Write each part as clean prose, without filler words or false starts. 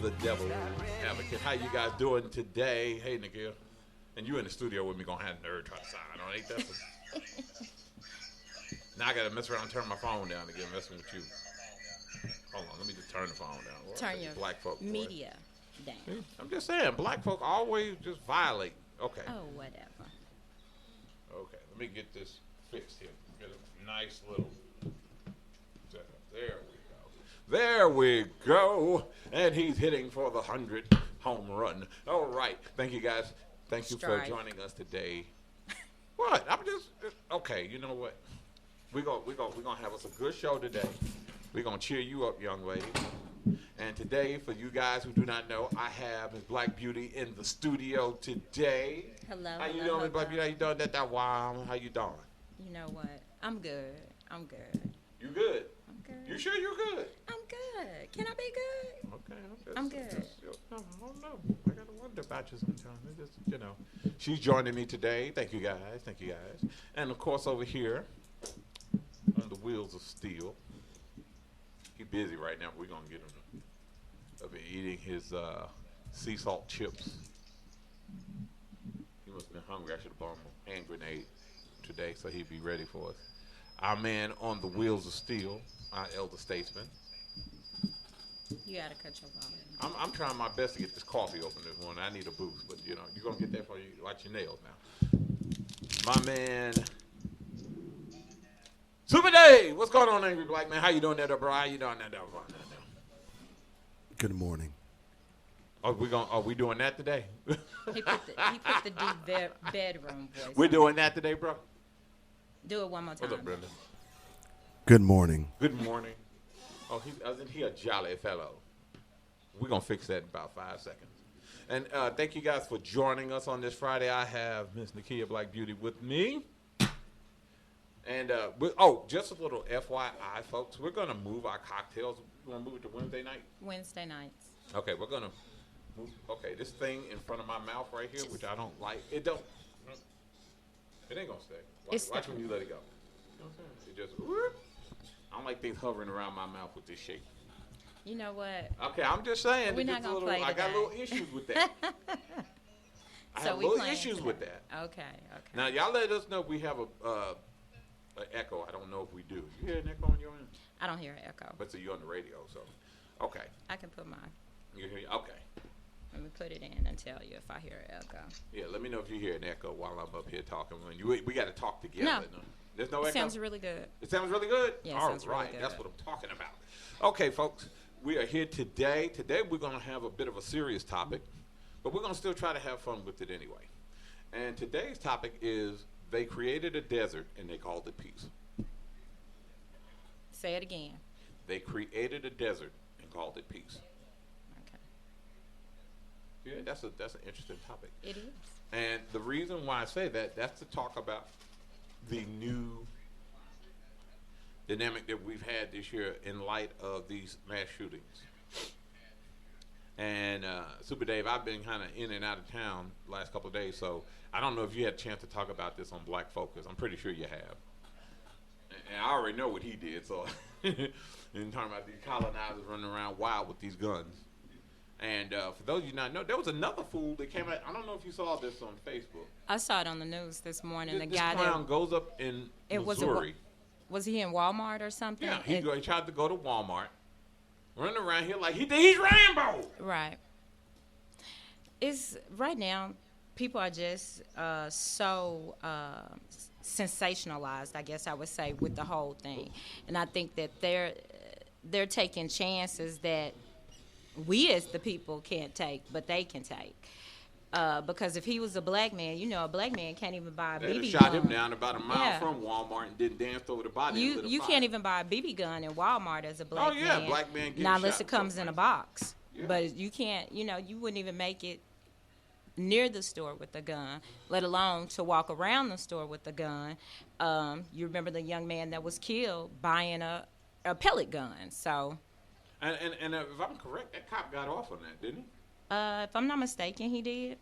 the devil advocate. How you guys doing today? Hey, Nikhil. And you in the studio with me gonna have nerd try to sign on. Ain't that some... Now I gotta mess around and turn my phone down again, messing with you. Hold on, let me just turn the phone down. Well, turn your black folk media down. I'm just saying, black folk always just violate. Okay. Oh, whatever. Okay, let me get this fixed here. Get a nice little setup. There we go. There we go. And he's hitting for the 100th home run. All right. Thank you, guys. Thank you for joining us today. What? I'm just okay. You know what? We're gonna have us a good show today. We're gonna cheer you up, young lady. And today, for you guys who do not know, I have Miss Black Beauty in the studio today. Hello. How you doing, Miss Black Beauty? How you doing? That wow. How you doing? You know what? I'm good. I'm good. You good? I'm good. You sure you good? I'm good. Can I be good? Okay. I'm good. I don't know. I gotta wonder about you sometimes. It's just, you know. She's joining me today. Thank you guys. Thank you guys. And of course, over here on the wheels of steel. He's busy right now. We're gonna get him to be eating his sea salt chips. He must have been hungry. I should have bought him a hand grenade today so he'd be ready for us. Our man on the wheels of steel, our elder statesman. You gotta cut your volume. I'm trying my best to get this coffee open this morning. I need a boost, but you know, you're gonna get that for you. Watch your nails now. My man, Super Dave. What's going on, Angry Black Man? How you doing there, bro? How you doing there, bro? Good morning. Are we doing that today? He put the deep bedroom voice. We're doing that today, bro. Do it one more time. What's up, Brenda? Good morning. Good morning. Oh, isn't he a jolly fellow? We're going to fix that in about 5 seconds. And thank you guys for joining us on this Friday. I have Miss Nakia Black Beauty with me. And, just a little FYI, folks. We're going to move our cocktails. We're going to move it to Wednesday night? Wednesday nights. Okay, we're going to move. Okay, this thing in front of my mouth right here, which I don't like. It ain't going to stay. Watch when you let it go. You know what I'm saying? It just, whoop. I don't like things hovering around my mouth with this shape. You know what? Okay, I'm just saying. We're not gonna play I got little issues with that. I have little issues with that. Okay. Now, y'all let us know if we have an echo. I don't know if we do. You hear an echo on your end? I don't hear an echo. But so you're on the radio, so. Okay. I can put mine. You hear? Okay. Let me put it in and tell you if I hear an echo. Yeah, let me know if you hear an echo while I'm up here talking. We got to talk together. No. There's no echo? It sounds really good. It sounds really good? Yeah, All sounds really good. That's what I'm talking about. Okay, folks, we are here today. Today we're going to have a bit of a serious topic, but we're going to still try to have fun with it anyway. And today's topic is they created a desert and they called it peace. Say it again. They created a desert and called it peace. Okay. Yeah, that's an interesting topic. It is. And the reason why I say that's to talk about the new dynamic that we've had this year in light of these mass shootings. And Super Dave, I've been kind of in and out of town the last couple of days, so I don't know if you had a chance to talk about this on Black Focus. I'm pretty sure you have. And I already know what he did, so and talking about these colonizers running around wild with these guns. And for those of you not know, there was another fool that came out. I don't know if you saw this on Facebook. I saw it on the news this morning. This clown goes up in Missouri. Was he in Walmart or something? Yeah, he tried to go to Walmart, running around here like he's Rambo. Right. It's right now, people are just so sensationalized, I guess I would say, with the whole thing, and I think that they're taking chances that we as the people can't take, but they can take. Because if he was a black man, a black man can't even buy a BB gun. They shot him down about a mile from Walmart and then danced over the body. You can't even buy a BB gun in Walmart as a black man. Oh, yeah, black man getting not shot. unless it comes in a box. Yeah. But you can't, you wouldn't even make it near the store with a gun, let alone to walk around the store with a gun. You remember the young man that was killed buying a pellet gun, so... And if I'm correct, that cop got off on that, didn't he? If I'm not mistaken, he did.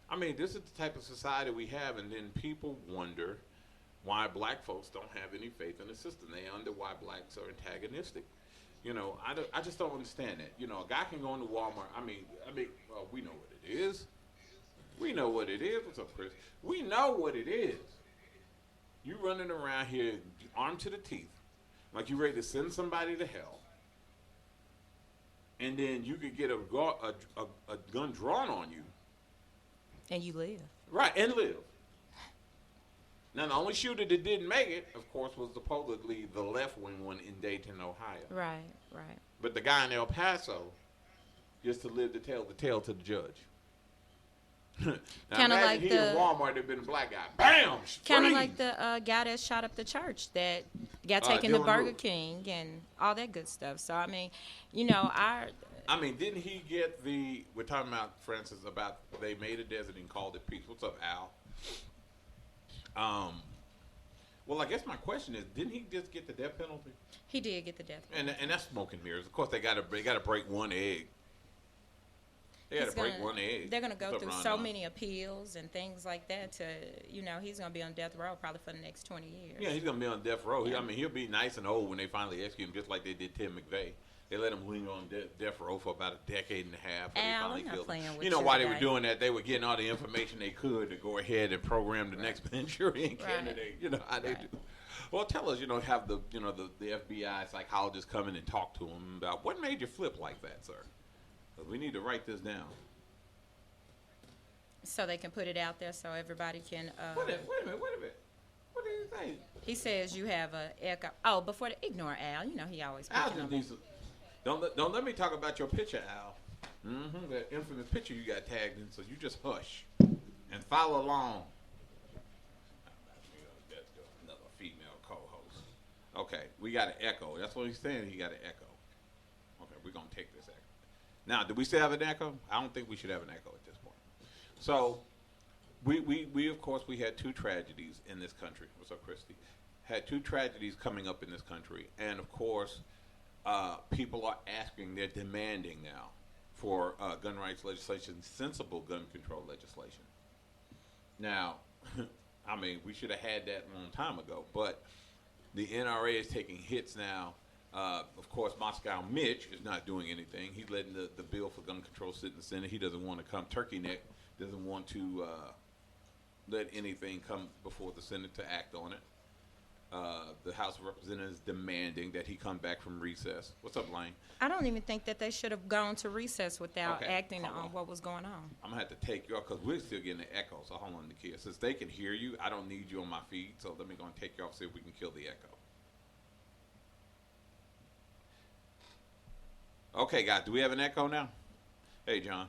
I mean, this is the type of society we have, and then people wonder why black folks don't have any faith in the system. They wonder why blacks are antagonistic. I just don't understand that. A guy can go into Walmart. Well, we know what it is. We know what it is. What's up, Chris? We know what it is. You running around here armed to the teeth, like you ready to send somebody to hell, and then you could get a gun drawn on you. And you live. Right, and live. Now, the only shooter that didn't make it, of course, was supposedly the left-wing one in Dayton, Ohio. Right. But the guy in El Paso gets to live to tell the tale to the judge. Kind of like he in Walmart, there'd been a black guy. Bam! Kind of like the guy that shot up the church that got taken to Dylann Burger Roof. King and all that good stuff. So, Didn't he get we're talking about, Francis, about they made a desert and called it peace. What's up, Al? Well, I guess my question is, didn't he just get the death penalty? He did get the death penalty. And that's smoke and mirrors. Of course, they got to break one egg. They got to break one egg. They're going to go What's up, through Ron so Dunn? many appeals and things like that to, he's going to be on death row probably for the next 20 years. Yeah, he's going to be on death row. Yeah. He'll be nice and old when they finally execute him, just like they did Tim McVeigh. They let him linger on death row for about a decade and a half. Al, They I'm not killed him. playing with You know you why they today. were doing that? They were getting all the information they could to go ahead and program the next Manchurian Right. candidate. You know how they Right. do. Well, tell us, have the FBI psychologist come in and talk to him about what made you flip like that, sir? 'Cause we need to write this down. So they can put it out there so everybody can. Wait a minute. What do you think? He says you have a echo. Oh, ignore Al. He always Al's picking on me. decent. Don't let me talk about your picture, Al. That infamous picture you got tagged in. So you just hush and follow along. That's another female co-host. Okay, we got an echo. That's what he's saying. He got an echo. Okay, we're gonna take this echo. Now, do we still have an echo? I don't think we should have an echo at this point. So, we of course we had two tragedies in this country. What's up, Christy? Had two tragedies coming up in this country, and of course, people are asking, they're demanding now for gun rights legislation, sensible gun control legislation. Now, we should have had that a long time ago, but the NRA is taking hits now. Of course, Moscow Mitch is not doing anything. He's letting the bill for gun control sit in the Senate. He doesn't want to come turkey neck, doesn't want to let anything come before the Senate to act on it. The House of Representatives demanding that he come back from recess. What's up, Lane? I don't even think that they should have gone to recess without Okay, acting hold on on. what was going on. I'm going to have to take you off because we're still getting the echo. So hold on, Nakia. Since they can hear you, I don't need you on my feed. So let me go and take you off, see if we can kill the echo. Okay, guys, do we have an echo now? Hey, John.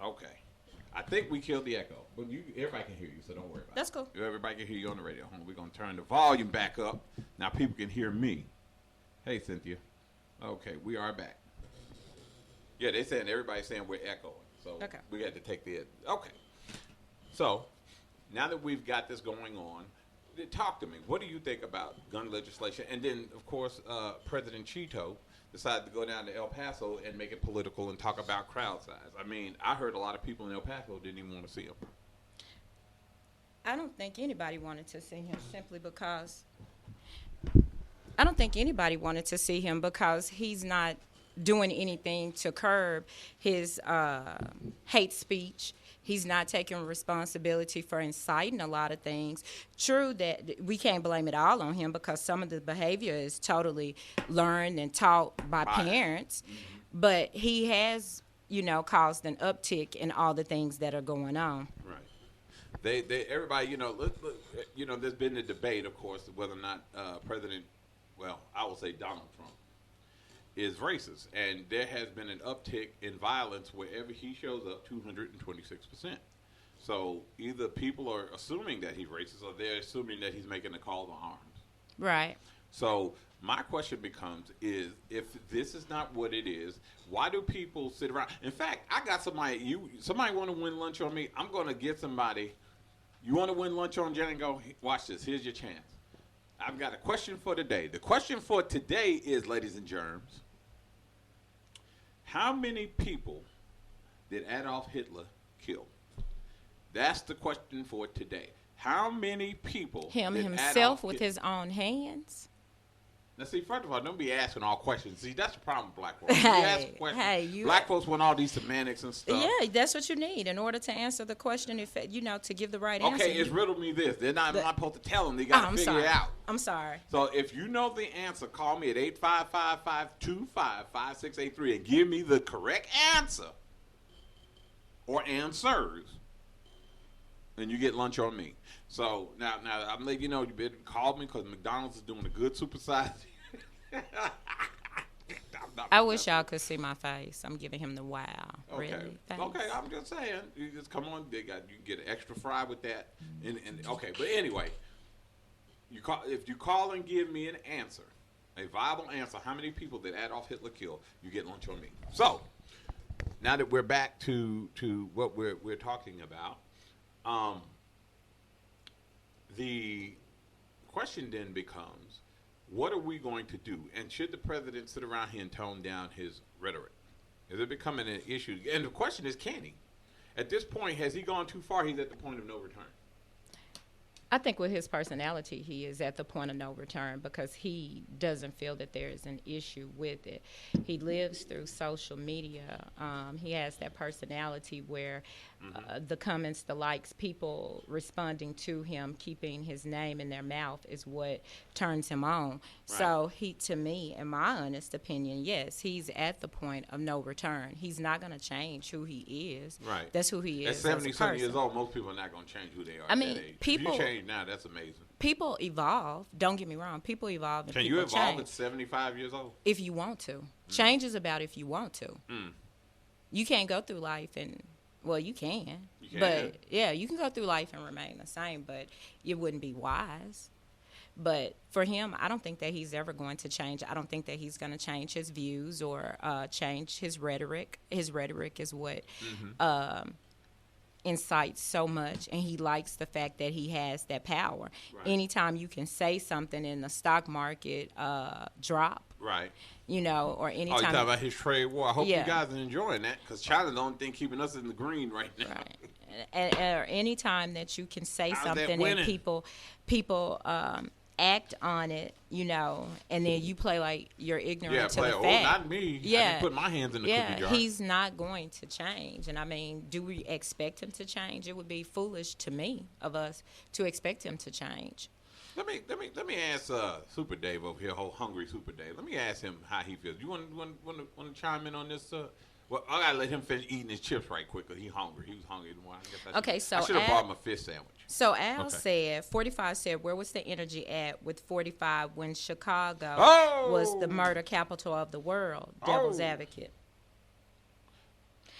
Okay. I think we killed the echo, but everybody can hear you, so don't worry about That's it. cool. Everybody can hear you on the radio. We're going to turn the volume back up. Now people can hear me. Hey, Cynthia. Okay, we are back. Yeah, everybody's saying we're echoing, so Okay. we had to take the. Okay. So, now that we've got this going on, talk to me. What do you think about gun legislation? And then, of course, President Cheeto decided to go down to El Paso and make it political and talk about crowd size. I heard a lot of people in El Paso didn't even want to see him. I don't think anybody wanted to see him simply because he's not doing anything to curb his hate speech. He's not taking responsibility for inciting a lot of things. True that we can't blame it all on him because some of the behavior is totally learned and taught by parents. Mm-hmm. But he has, caused an uptick in all the things that are going on. Right. Everybody, there's been a debate, of course, whether or not I will say Donald Trump is racist. And there has been an uptick in violence wherever he shows up, 226%. So either people are assuming that he's racist or they're assuming that he's making a call to arms. Right. So my question becomes is, if this is not what it is, why do people sit around? In fact, I got somebody want to win lunch on me, I'm going to get somebody. You want to win lunch on Django? Watch this. Here's your chance. I've got a question for today. The question for today is, ladies and germs, how many people did Adolf Hitler kill? That's the question for today. how many people Him did himself Adolf with Hit- his own hands. Now, see, first of all, don't be asking all questions. See, that's the problem with black folks. Hey, You black folks want all these semantics and stuff. Yeah, that's what you need in order to answer the question. If to give the right answer. Okay, it's riddle me this. I'm not supposed to tell them. They got to I'm figure sorry. it out. I'm sorry. So if you know the answer, call me at 855-525-5683 and give me the correct answer or answers, and you get lunch on me. So now I'm letting you know you better call me because McDonald's is doing a good supersize. I wish y'all could see my face. I'm giving him the wow. Okay. Really? Okay, I'm just saying. You just come on. You can get an extra fry with that. And okay, but anyway, if you call and give me an answer, a viable answer, how many people did Adolf Hitler kill? You get lunch on me. So now that we're back to what we're talking about, the question then becomes, what are we going to do? And should the president sit around here and tone down his rhetoric? Is it becoming an issue? And the question is, can he? At this point, has he gone too far? He's at the point of no return. I think with his personality, he is at the point of no return because he doesn't feel that there is an issue with it. He lives through social media. He has that personality where the comments, the likes, people responding to him, keeping his name in their mouth is what turns him on. Right. So he, to me, in my honest opinion, yes, he's at the point of no return. He's not going to change who he is. Right. That's who he is. At 70-something years old, most people are not going to change who they are. I mean, at that age. people. If you change now, that's amazing. People evolve. Don't get me wrong. People evolve and Can people you evolve change. at 75 years old? If you want to. Change is about if you want to. You can't go through life and, well, you can. You can. But, yeah, you can go through life and remain the same, but it wouldn't be wise. But for him, I don't think that he's ever going to change. I don't think that he's going to change his views or change his rhetoric. His rhetoric is what incites so much, and he likes the fact that he has that power. Right. Anytime you can say something in the stock market drop, right? Or anytime. Oh, you talking about his trade war. I hope you Yeah. guys are enjoying that because China's the only thing keeping us in the green right now. Right. Or anytime that you can say How's that something winning? and people act on it, and then you play like you're ignorant to the fact. Not me. Yeah. I didn't put my hands in the cookie jar. He's not going to change. And I mean, do we expect him to change? It would be foolish to me of us to expect him to change. Let me ask Super Dave over here, whole hungry Super Dave. Let me ask him how he feels. You want to chime in on this? Well, I gotta let him finish eating his chips right quick because he's hungry. He was hungry. I should have brought him a fish sandwich. So Al said, 45 said, where was the energy at with 45 when Chicago was the murder capital of the world? Devil's advocate.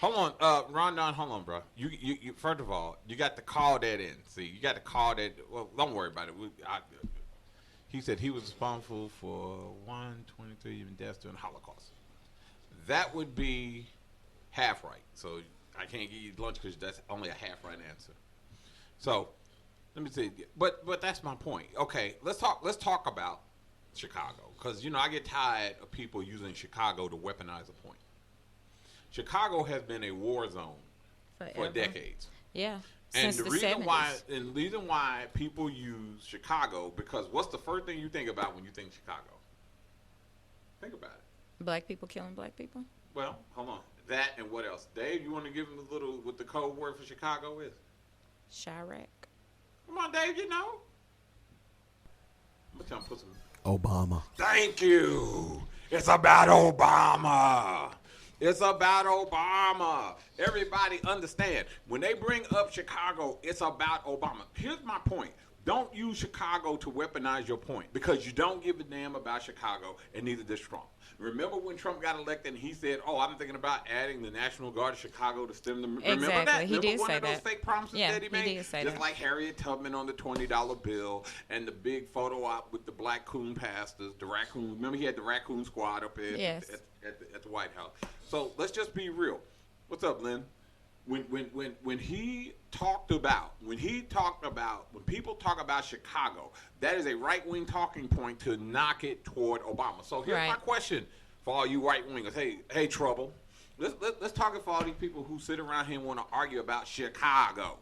Hold on, Rondon, hold on, bro. You first of all, you got to call that in. See, you got to call that. Well, don't worry about it. He said he was responsible for 123 human deaths during the Holocaust. That would be half right. So I can't give you lunch because that's only a half right answer. So let me see. But that's my point. Okay, let's talk about Chicago because I get tired of people using Chicago to weaponize a point. Chicago has been a war zone for decades. Yeah. And since the the reason 70s. why people use Chicago, because what's the first thing you think about when you think Chicago? Think about it. Black people killing black people? Well, hold on. That and what else? Dave, you want to give him a little what the code word for Chicago is? Chirac. Come on, Dave, I'm going to tell him put some. Obama. Thank you. It's about Obama. It's about Obama. Everybody understand. When they bring up Chicago, it's about Obama. Here's my point. Don't use Chicago to weaponize your point because you don't give a damn about Chicago, and neither does Trump. Remember when Trump got elected and he said, I'm thinking about adding the National Guard of Chicago to stem the... Remember that? He did one say of those that. fake promises that he made? He did say Just that. like Harriet Tubman on the $20 bill and the big photo op with the black coon pastors, the raccoon... Remember he had the raccoon squad up there Yes. at the White House. So let's just be real. What's up, Lynn? When people talk about Chicago, that is a right-wing talking point to knock it toward Obama. So here's my question for all you right-wingers. Hey, Trouble. Let's talk it for all these people who sit around here and want to argue about Chicago.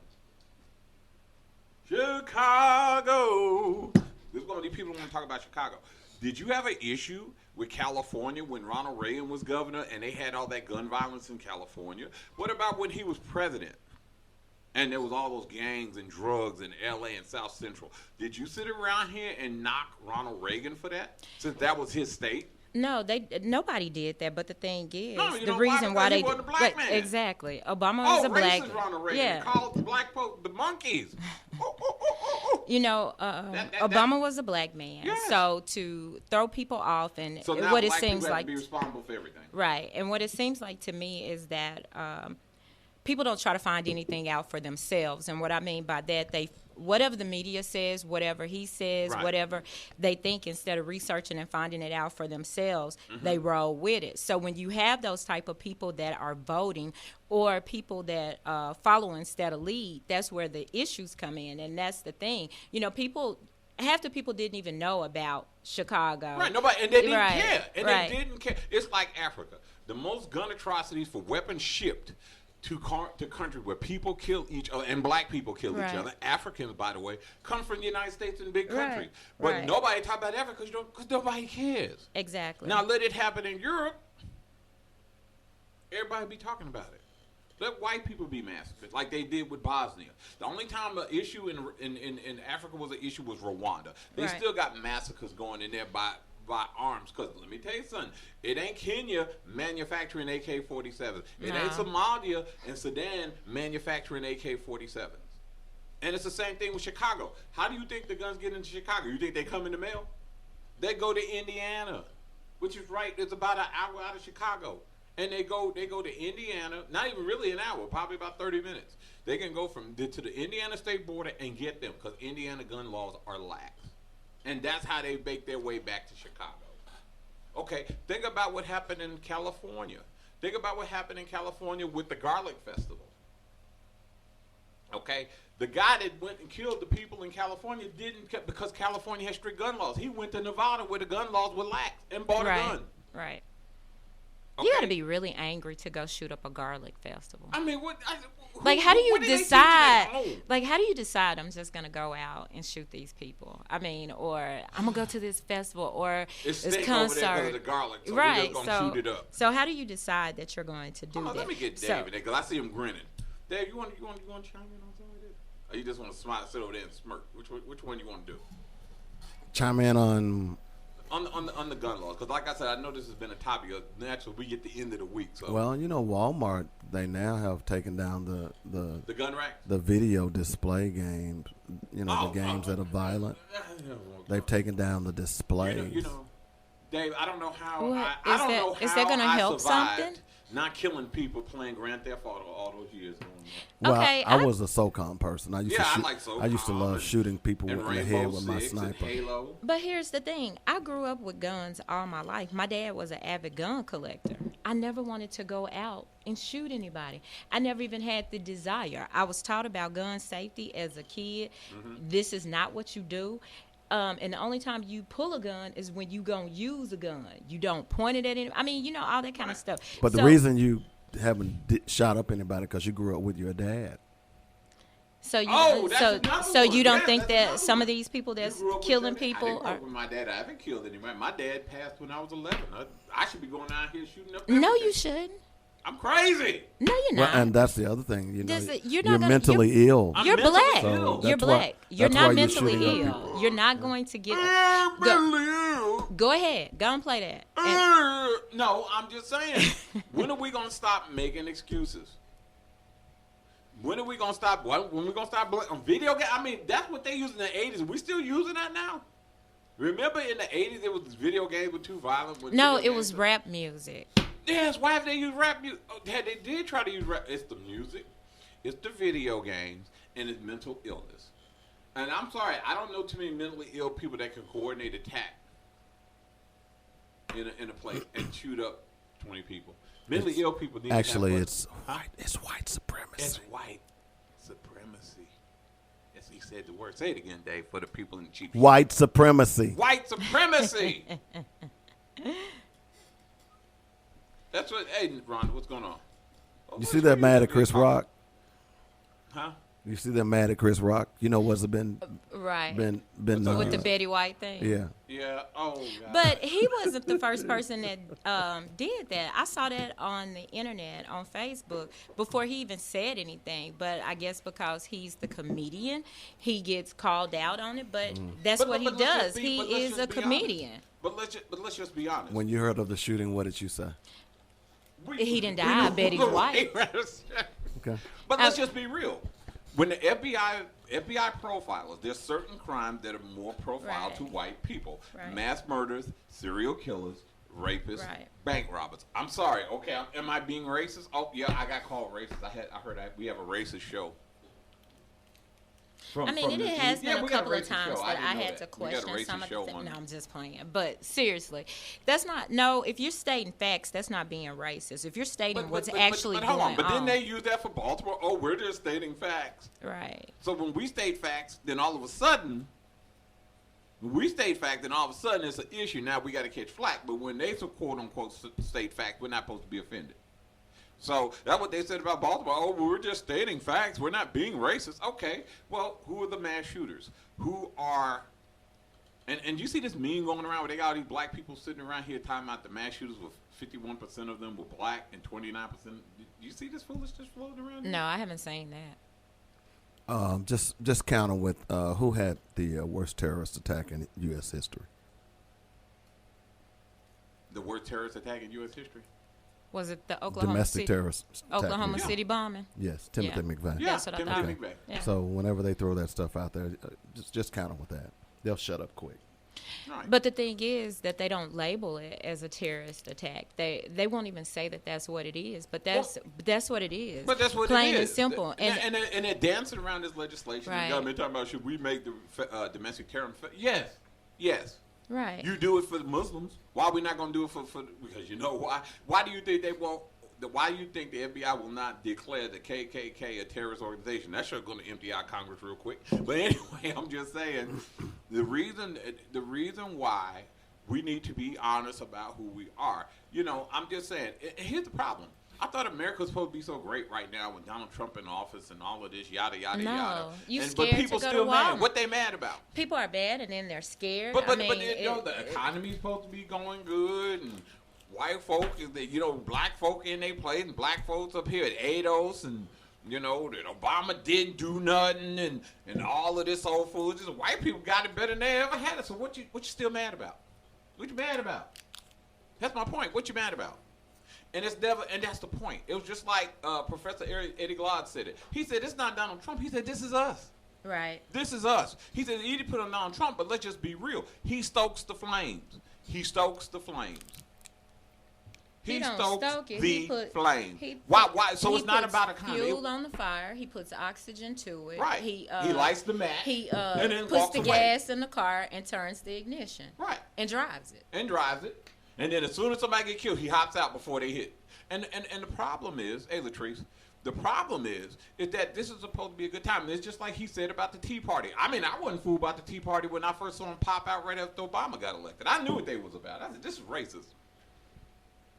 Chicago. There's going to be people who want to talk about Chicago. Did you have an issue with California when Ronald Reagan was governor and they had all that gun violence in California? What about when he was president? And there was all those gangs and drugs in L.A. and South Central. Did you sit around here and knock Ronald Reagan for that, since that was his state? No, nobody did that. But the thing is, No, you the know reason why? why Because he they wasn't a black man. exactly. Obama was a black. Racist Ronald Reagan. Yeah. He called the black folks the monkeys. You know, Obama was a black man. Yes. So to throw people off and So now what it black seems people have like to be responsible for everything. right, and what it seems like to me is that people don't try to find anything out for themselves. And what I mean by that, whatever the media says, whatever he says, Right. whatever they think, instead of researching and finding it out for themselves, Mm-hmm. they roll with it. So when you have those type of people that are voting or people that follow instead of lead, that's where the issues come in. And that's the thing. You know, half the people didn't even know about Chicago. Right, nobody, and they didn't Right, care. And right. they didn't care. It's like Africa. The most gun atrocities for weapons shipped to countries where people kill each other and black people kill Right. each other. Africans, by the way, come from the United States and big countries. Right, But right. nobody talk about Africa because nobody cares. Exactly. Now let it happen in Europe. Everybody be talking about it. Let white people be massacred like they did with Bosnia. The only time the issue in Africa was an issue was Rwanda. They Right. still got massacres going in there by arms. Because let me tell you something. It ain't Kenya manufacturing AK-47s. It ain't No. Somalia and Sudan manufacturing AK-47s. And it's the same thing with Chicago. How do you think the guns get into Chicago? You think they come in the mail? They go to Indiana, which is right. It's about an hour out of Chicago. And they go to Indiana, not even really an hour, probably about 30 minutes. They can go to the Indiana state border and get them because Indiana gun laws are lax. And that's how they make their way back to Chicago. Okay, think about what happened in California. Think about what happened in California with the Garlic Festival. Okay, the guy that went and killed the people in California didn't, because California has strict gun laws. He went to Nevada where the gun laws were lax and bought a right. gun. Right. Okay? You got to be really angry to go shoot up a garlic festival. I mean, Like, how do you what did they teach decide? at home? Like, how do you decide I'm just gonna go out and shoot these people? I mean, or I'm gonna go to this festival or It's this stink over there because of concert. the garlic, so Right. we're just gonna So, shoot it up. so how do you decide that you're going to do Oh, that? let me get Dave So- in there because I see him grinning. Dave, you want to chime in on some of this? Or you just want to smile, sit over there and smirk? Which one you want to do? Chime in on. On the gun laws, because like I said, I know this has been a topic. Naturally, we get the end of the week, so Well, you know, Walmart, they now have taken down the gun rack. the video display games. You know, Oh, the games that are violent. They've They've taken down the displays. you know, Dave. I don't know how. What? I Is don't that- know how is that gonna I help survived something? Not killing people playing Grand Theft Auto all those years. Well, Okay, I I- was a SOCOM person. I used Yeah, to I shoot, like SOCOM I used to love and- shooting people And in the Rainbow head with my Six and sniper. Halo. But here's the thing. I grew up with guns all my life. My dad was an avid gun collector. I never wanted to go out and shoot anybody. I never even had the desire. I was taught about gun safety as a kid. Mm-hmm. This is not what you do. And the only time you pull a gun is when you gonna use a gun. You don't point it at any. I mean, you know, all that kind of stuff. But the So- reason you haven't shot up anybody because you grew up with your dad. So you, Oh, that's so another so one. you don't Yes, think that's that another some one. of these people that's You grew up with killing your dad. I people didn't grow are up with my dad. I haven't killed anybody. My dad passed when I was 11. I should be going out here shooting up. no, everything. you shouldn't. I'm crazy. No, you're Well, not. and that's the other thing. You know, This is- you're not you're gonna- mentally ill. I'm You're mentally black. ill. So You're that's why- black. You're that's not why you're mentally shooting up ill. people. You're not going to get. I'm Go, mentally ill. go ahead. Go and play that. And- No, I'm just saying. When are we gonna stop making excuses? When are we gonna stop? When we gonna stop on video game? I mean, that's what they used in the '80s. We still using that now? Remember in the '80s, there was video games were too violent. no, it was rap music. Yes, why have they used rap music? Oh, they did try to use rap. It's the music, it's the video games, and it's mental illness. And I'm sorry, I don't know too many mentally ill people that can coordinate attack in a place and shoot up 20 people. Mentally ill people need Actually, to have it's white supremacy. it's white supremacy. Yes, he said the word. Say it again, Dave, for the people in the cheap. White supremacy. White supremacy. That's what. Hey, Ron, what's going on? You see that mad at Chris Rock? Huh? You see them mad at Chris Rock. You know what's been Right. been With the Betty White thing. yeah. Yeah. Oh, God. But he wasn't the first person that did that. I saw that on the internet, on Facebook, before he even said anything. But I guess because he's the comedian, he gets called out on it. But that's what he let's just does. be- but He let's is just a be honest. comedian. But let's just be honest. When you heard of the shooting, what did you say? He didn't die. Betty's wife. Okay. But let's just be real. When the FBI profilers, there's certain crimes that are more profiled Right. to white people. Right. Mass murders, serial killers, rapists, Right. bank robbers. I'm sorry, okay, am I being racist? Oh, yeah, I got called racist. I heard we have a racist show. I mean, it this has news. Yeah, been a we got couple of racist times show. that didn't I know had that. to We got a question some racist of show the on No, there. I'm just playing. But seriously, that's not, no, if you're stating facts, that's not being racist. If you're stating what's actually but hold going on. But on. then they use that for Baltimore. Oh, we're just stating facts. Right. So when we state facts, then all of a sudden, it's an issue. Now we got to catch flack. But when they quote unquote state facts, we're not supposed to be offended. So that's what they said about Baltimore. Oh, we're just stating facts. We're not being racist. Okay. Well, who are the mass shooters? Who are? And you see this meme going around where they got all these black people sitting around here talking about the mass shooters with 51% of them were black and 29%. You see this foolishness floating around? No, I haven't seen that. Just counter with who had the worst terrorist attack in U.S. history. The worst terrorist attack in U.S. history. Was it the Oklahoma Domestic City, terrorist attack. Oklahoma Yeah. City bombing? Yes, Timothy Yeah. McVeigh. Yeah, That's what I Timothy thought. McVeigh. Yeah. So whenever they throw that stuff out there, just counter with that. They'll shut up quick. Right. But the thing is that they don't label it as a terrorist attack. They won't even say that that's what it is. But that's what it is. But that's what plain it is. and simple. And they're dancing around this legislation. Right. The government talking about should we make the domestic terror? Yes. Right. You do it for the Muslims. Why are we not going to do it for? Because you know why? Why do you think they won't? Why do you think the FBI will not declare the KKK a terrorist organization? That's sure going to empty out Congress real quick. But anyway, I'm just saying the reason why we need to be honest about who we are. You know, I'm just saying. Here's the problem. I thought America was supposed to be so great right now with Donald Trump in office and all of this yada yada No, yada. you But scared to people go to still mad. Walmart. What they mad about? People are bad, and then they're scared. But I mean, you know, the economy's supposed to be going good, and white folk, black folk in their place, and black folks up here at ADOS, and you know that Obama didn't do nothing, and all of this old foolishness. White people got it better than they ever had it. So what you still mad about? What you mad about? That's my point. What you mad about? And it's never, and that's the point. It was just like Professor Eddie Glaude said it. He said, it's not Donald Trump. He said, this is us. right. This is us. He said, he didn't put on Donald Trump, but let's just be real. He stokes the flames. He stokes the flames. He don't stokes stoke it. the He flame. he Why? So he it's not puts about economy. fuel on the fire. He puts oxygen to it. Right. He lights the match. He and then puts walks the away. gas in the car and turns the ignition. Right. And drives it. And drives it. And then as soon as somebody get killed, he hops out before they hit. And the problem is, hey Latrice, the problem is that this is supposed to be a good time. And it's just like he said about the Tea Party. I mean, I wasn't fooled about the Tea Party when I first saw him pop out right after Obama got elected. I knew what they was about. I said, this is racism.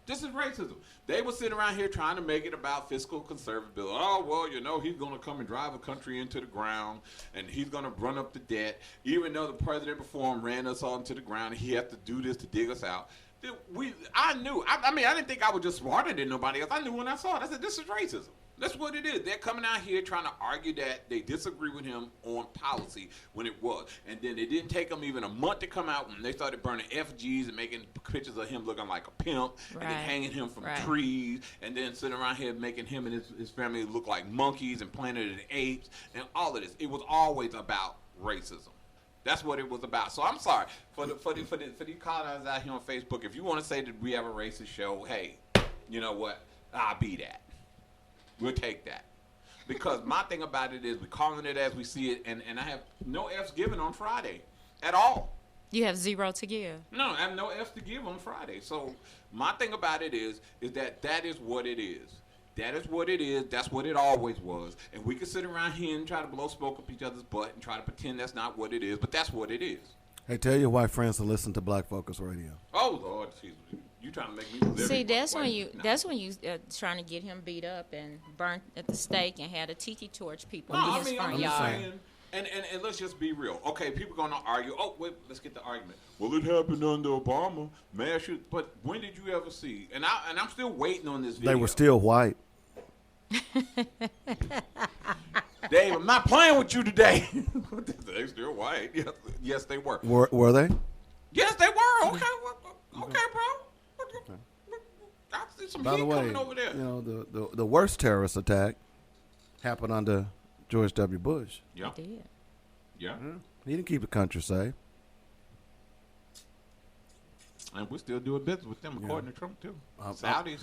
This is racism. They were sitting around here trying to make it about fiscal conservatism. Oh, well, you know, he's going to come and drive a country into the ground, and he's going to run up the debt, even though the president before him ran us all into the ground, and he had to do this to dig us out. I knew. I mean, I didn't think I was just smarter than nobody else. I knew when I saw it. I said, this is racism. That's what it is. They're coming out here trying to argue that they disagree with him on policy when it was. And then it didn't take them even a month to come out when they started burning effigies and making pictures of him looking like a pimp and then Right. hanging him from Right. trees and then sitting around here making him and his family look like monkeys and Planet of the Apes and all of this. It was always about racism. That's what it was about. So I'm sorry for the colonizers out here on Facebook. If you want to say that we have a racist show, hey, you know what? I'll be that. We'll take that. Because my thing about it is we're calling it as we see it, and I have no F's given on Friday at all. You have zero to give. No, I have no F's to give on Friday. So my thing about it is that is what it is. That is what it is. That's what it always was. And we can sit around here and try to blow smoke up each other's butt and try to pretend that's not what it is, but that's what it is. Hey, tell your white friends to listen to Black Focus Radio. Oh, Lord, Jesus. You trying to make me live? See, that's when you trying to get him beat up and burnt at the stake and had a tiki torch people No, in I his mean, front I'm just yard. saying. And let's just be real. Okay, people gonna argue. Oh, wait, let's get the argument. Well, it happened under Obama. But when did you ever see? And I'm still waiting on this video. They were still white. Dave, I'm not playing with you today. They still white. Yes, they were. Were they? Yes, they were. Okay, bro. I see some By heat the way, coming over there. you know the worst terrorist attack happened under George W. Bush. Yeah, He did. yeah. He didn't keep the country safe. And we're still doing business with them, according to Trump too. Saudis.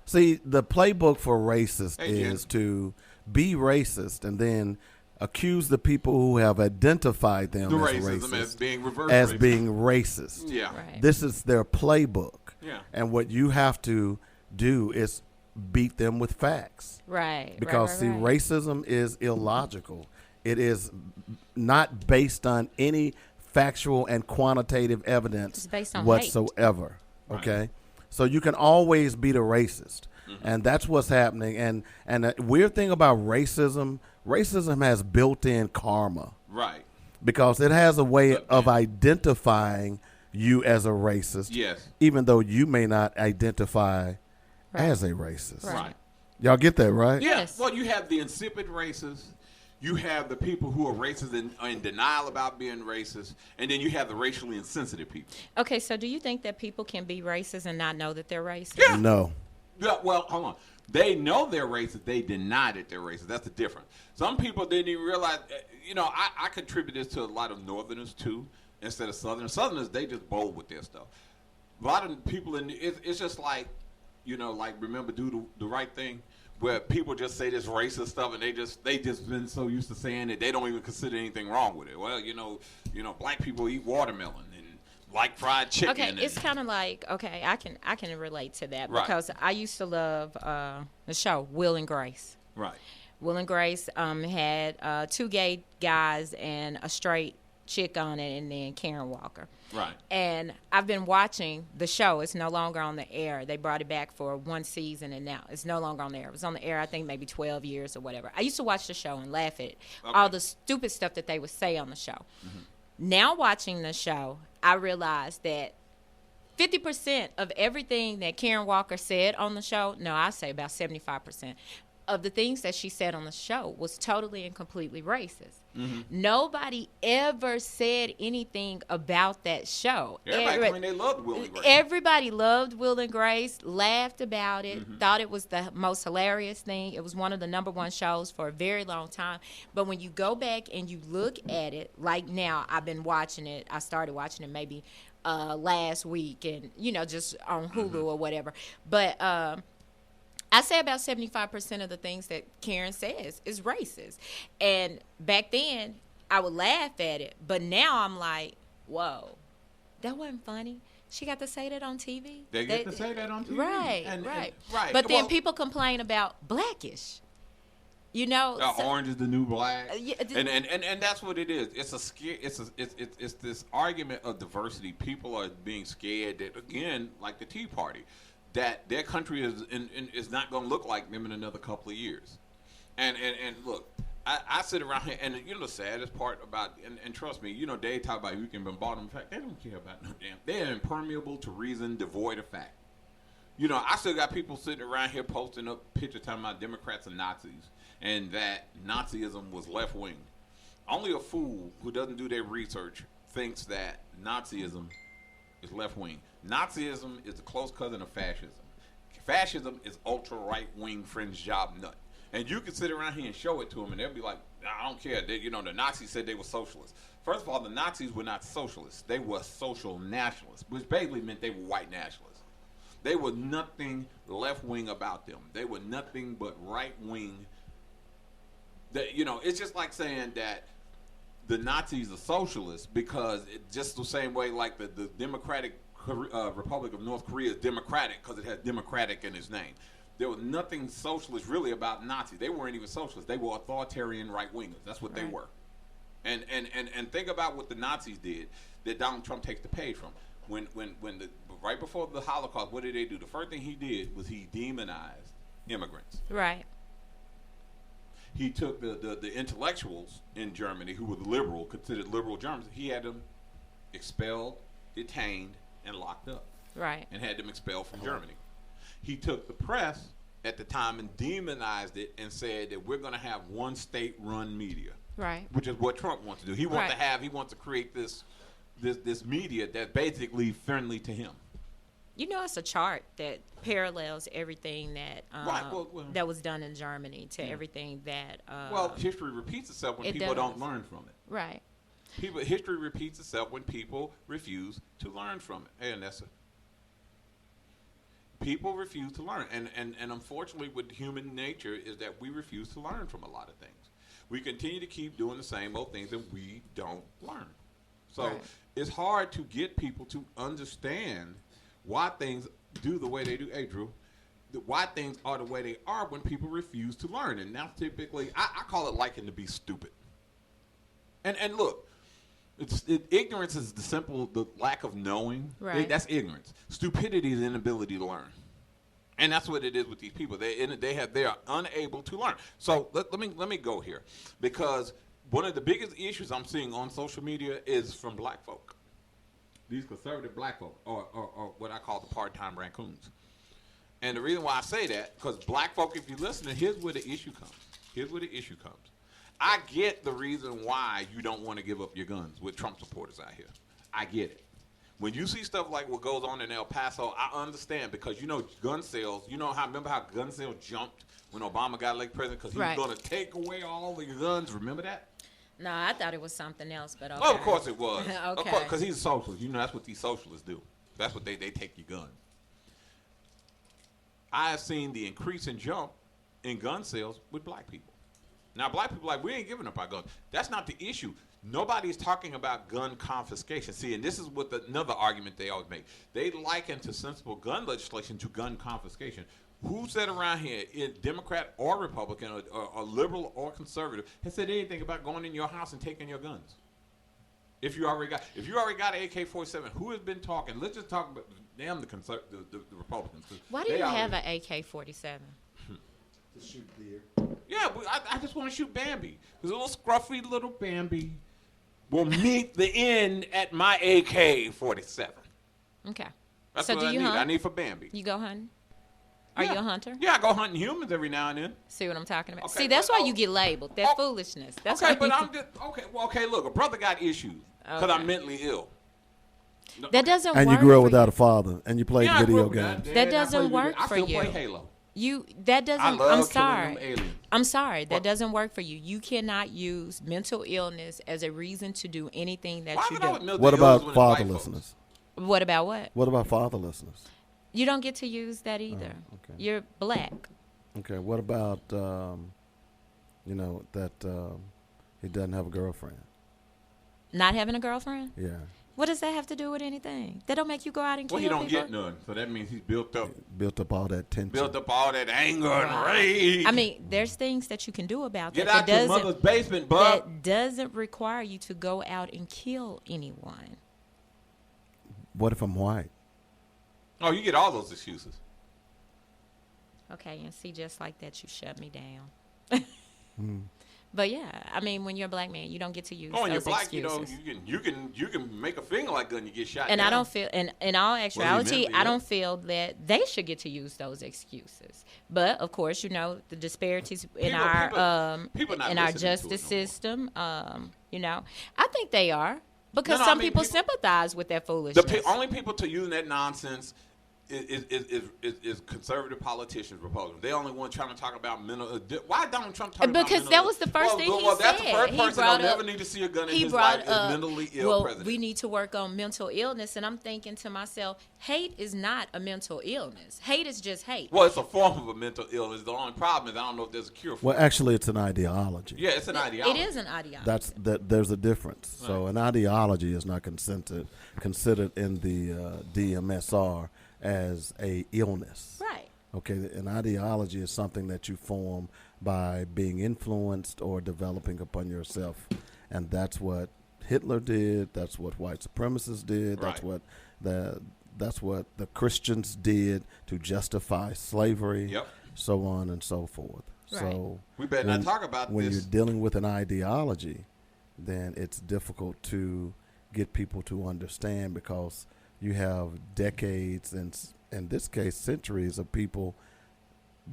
See, the playbook for racist Hey, Jen. is to be racist and then accuse the people who have identified them The as racism racist as being reverse as racist. being racist. Yeah. Right. This is their playbook. Yeah. And what you have to do is beat them with facts. Right. Because, right, right. racism is illogical. It is not based on any factual and quantitative evidence It's based on whatsoever. Right. Okay? So you can always beat a racist. Mm-hmm. And that's what's happening. And the weird thing about racism has built-in karma. Right. Because it has a way Look, of man. identifying you as a racist. Yes. Even though you may not identify as a racist. Right. Y'all get that, right? Yeah. Yes. Well, you have the insipid racists. You have the people who are racist and in denial about being racist, and then you have the racially insensitive people. Okay, so do you think that people can be racist and not know that they're racist? Yeah. No. Yeah, well, hold on. They know they're racist. They deny that they're racist. That's the difference. Some people didn't even realize. I contribute this to a lot of Northerners too, instead of Southerners. Southerners, they just bold with their stuff. A lot of people it's just like, remember, do the right thing, where people just say this racist stuff and they just been so used to saying it they don't even consider anything wrong with it. Well, black people eat watermelon and like fried chicken. Okay, and, it's kind of like, okay, I can relate to that Right. because I used to love the show Will and Grace. right. Will and Grace had two gay guys and a straight chick on it, and then Karen Walker. Right. And I've been watching the show. It's no longer on the air. They brought it back for one season, and now it's no longer on the air. It was on the air, I think, maybe 12 years or whatever. I used to watch the show and laugh at all the stupid stuff that they would say on the show. Mm-hmm. Now watching the show, I realized that 50% of everything that Karen Walker said on the show, no, I say about 75%, of the things that she said on the show was totally and completely racist. Mm-hmm. Nobody ever said anything about that show. Everybody claimed they loved Will and Grace. Everybody loved Will and Grace, laughed about it, thought it was the most hilarious thing. It was one of the number one shows for a very long time. But when you go back and you look at it, like now, I've been watching it. I started watching it maybe last week and, just on Hulu or whatever. But I say about 75% of the things that Karen says is racist. And back then, I would laugh at it. But now I'm like, whoa, that wasn't funny. She got to say that on TV? They get to say that on TV. Right, And- right. right. But then Well, people complain about Blackish. So- orange is the new black, yeah, and that's what it is. It's a scare. It's this argument of diversity. People are being scared that, again, like the Tea Party, that their country is not going to look like them in another couple of years. And look, I sit around here, and the saddest part about, and trust me, they talk about you can bombard them. In fact, they don't care about no damn. They're impermeable to reason, devoid of fact. I still got people sitting around here posting up pictures talking about Democrats and Nazis, and that Nazism was left wing. Only a fool who doesn't do their research thinks that Nazism is left wing. Nazism is a close cousin of fascism. Fascism is ultra right wing fringe job nut. And you can sit around here and show it to them, and they'll be like, I don't care. The Nazis said they were socialists. First of all, the Nazis were not socialists. They were social nationalists, which basically meant they were white nationalists. They were nothing left wing about them. They were nothing but right wing. It's just like saying that the Nazis are socialists because just the same way like the Democratic Republic of North Korea is democratic because it has democratic in its name. There was nothing socialist really about Nazis. They weren't even socialists. They were authoritarian right wingers. That's what they were. And think about what the Nazis did that Donald Trump takes the page from. when the right before the Holocaust, what did they do? The first thing he did was he demonized immigrants. Right. He took the intellectuals in Germany who were liberal, considered liberal Germans. He had them expelled, detained, and locked up. Right. And had them expelled from Germany. He took the press at the time and demonized it and said that we're going to have one state-run media. Right. Which is what Trump wants to do. He wants to create this media that's basically friendly to him. You know, it's a chart that parallels everything that that was done in Germany to everything that. History repeats itself when people don't learn from it. Right. History repeats itself when people refuse to learn from it, and people refuse to learn, and unfortunately, with human nature is that we refuse to learn from a lot of things. We continue to keep doing the same old things, and we don't learn. So it's hard to get people to understand why things do the way they do. Hey, Drew, why things are the way they are when people refuse to learn. And now typically, I call it liking to be stupid. And look, ignorance is the lack of knowing. Right. That's ignorance. Stupidity is inability to learn. And that's what it is with these people. They are unable to learn. So let me go here, because one of the biggest issues I'm seeing on social media is from black folk. These conservative black folk, or what I call the part-time raccoons. And the reason why I say that, because black folk, if you're listening, here's where the issue comes. I get the reason why you don't want to give up your guns with Trump supporters out here. I get it. When you see stuff like what goes on in El Paso, I understand, because gun sales. Remember how gun sales jumped when Obama got elected president because he was going to take away all the guns. Remember that? No, I thought it was something else, but okay. Well, of course it was. Okay. Of course, because he's a socialist. That's what these socialists do. That's what they take your gun. I have seen the increase in jump in gun sales with black people. Now, black people are like, we ain't giving up our guns. That's not the issue. Nobody's talking about gun confiscation. See, and this is what another argument they always make. They liken to sensible gun legislation to gun confiscation. Who said around here, Democrat or Republican or liberal or conservative, has said anything about going in your house and taking your guns? If you already got an AK-47, who has been talking? Let's just talk about the Republicans. Why do you have an AK-47? To shoot deer. Yeah, I just want to shoot Bambi. Because a little scruffy little Bambi will meet the end at my AK-47. Okay. That's so what do I you need. hunt? I need for Bambi. You go hunting? Are you a hunter? Yeah, I go hunting humans every now and then. See what I'm talking about? Okay, See, that's why you get labeled. That foolishness. That's okay, why but I'm just okay. Well, okay. Look, a brother got issues because I'm mentally ill. That doesn't work. And you grew up without a father, and you played video games. That doesn't work for you. I still play Halo. That doesn't. I love I'm sorry. killing them aliens. I'm sorry. That doesn't work for you. You cannot use mental illness as a reason to do anything that you do. What about fatherlessness? What about what? What about fatherlessness? You don't get to use that either. Okay. You're black. Okay. What about that he doesn't have a girlfriend? Not having a girlfriend? Yeah. What does that have to do with anything? That don't make you go out and kill people? Well, he don't get none, so that means he's built up all that tension. Built up all that anger and rage. I mean, there's things that you can do about Get that. Get out your mother's basement, bud. That doesn't require you to go out and kill anyone. What if I'm white? Oh, you get all those excuses. Okay, and see, just like that, you shut me down. But yeah, I mean, when you're a black man, you don't get to use when those you're black, excuses. you can make a finger like gun, you get shot. And down. I don't feel, and in all actuality, I don't feel that they should get to use those excuses. But of course, the disparities in our justice system. I think they are, because some people sympathize with that foolishness. The only people to use that nonsense is conservative politicians, Republicans. They only want trying to talk about mental. Why Donald Trump talking about mental? Because that was the first thing he said. That's the first person that never need to see a gun in his life is mentally ill president. We need to work on mental illness, and I'm thinking to myself, hate is not a mental illness. Hate is just hate. Well, it's a form of a mental illness. The only problem is I don't know if there's a cure for it. Well, actually, it's an ideology. Yeah, it's an ideology. It is an ideology. There's a difference. Right. So an ideology is not considered in the DMSR as a illness. Right. Okay, an ideology is something that you form by being influenced or developing upon yourself, and that's what Hitler did. That's what white supremacists did. Right. That's what the Christians did to justify slavery. Yep. So on and so forth. Right. So We better not talk about when this. you're dealing with an ideology, then it's difficult to get people to understand because you have decades and in this case centuries of people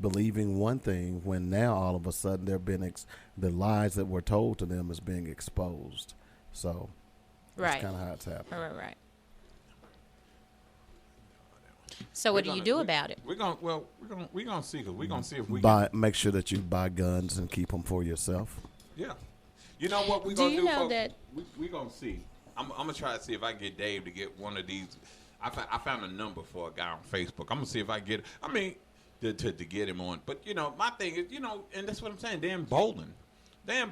believing one thing when now all of a sudden the lies that were told to them is being exposed. So that's Right. kind of how it's happening. Right. So what do you do about it? We're gonna see, because we're gonna see if we Make sure that you buy guns and keep them for yourself. yeah. You know what we're Do gonna you do, know folks? that- We're gonna see. I'm gonna try to see if I can get Dave to get one of these. I found a number for a guy on Facebook. I'm gonna see if I can get. I mean, to get him on. But my thing is, and that's what I'm saying. Dan Bolden. Let